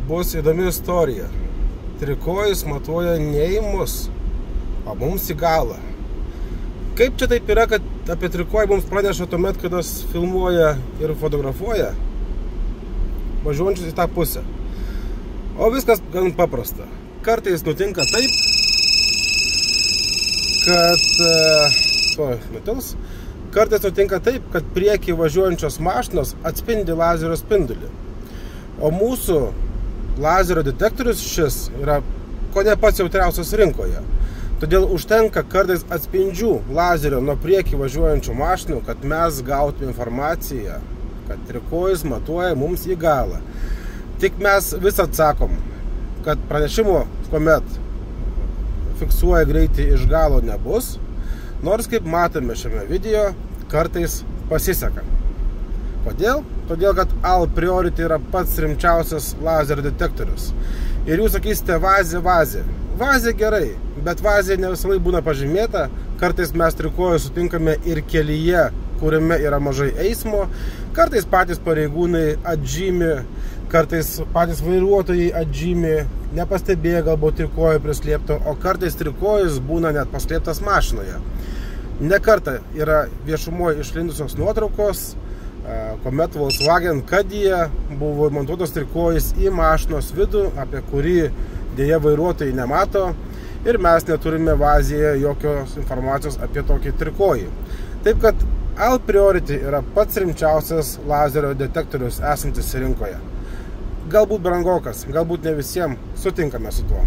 Bus įdomi istorija. Trikojus matuoja ne į mus, o mums į galą. Kaip čia taip yra, kad apie trikojų mums praneša tuomet, kada filmuoja ir fotografuoja važiuojančius į tą pusę? O viskas gan paprasta. Kartais nutinka taip, kad priekį važiuojančios mašinos atspindi lazerio spindulį. O mūsų lazerio detektorius šis yra kone pats jautriausias rinkoje. Todėl užtenka kartais atspindžių lazerio nuo priekį važiuojančių mašinų, kad mes gautume informaciją, kad trikojus matuoja mums į galą. Tik mes vis atsakom, kad pranešimo, kuomet fiksuoja greitį iš galo nebus, nors kaip matome šiame video, kartais pasiseka. Kodėl? Todėl, kad Al Priority yra pats rimčiausias lazerio detektorius. Ir jūs sakysite vazė. Vazė gerai, bet vazė ne visąlaik būna pažymėta. Kartais mes trikojus sutinkame ir kelyje, kuriame yra mažai eismo. Kartais patys pareigūnai atžymi, kartais patys vairuotojai atžymi, nepastebėję galbūt trikojų prislėpto, o kartais trikojus būna net paslėptas mašinoje. Ne kartą yra viešumoje išlindusios nuotraukos, kuomet Volkswagen Caddyje buvo montuotas trikojus į mašinos vidų, apie kurį dėja vairuotojai nemato, ir mes neturime vazėje jokios informacijos apie tokį trikojų. Taip kad Al Priority yra pats rimčiausias lazerio detektorius esantis rinkoje. Galbūt brangokas, galbūt ne visiems, sutinkame su tuo.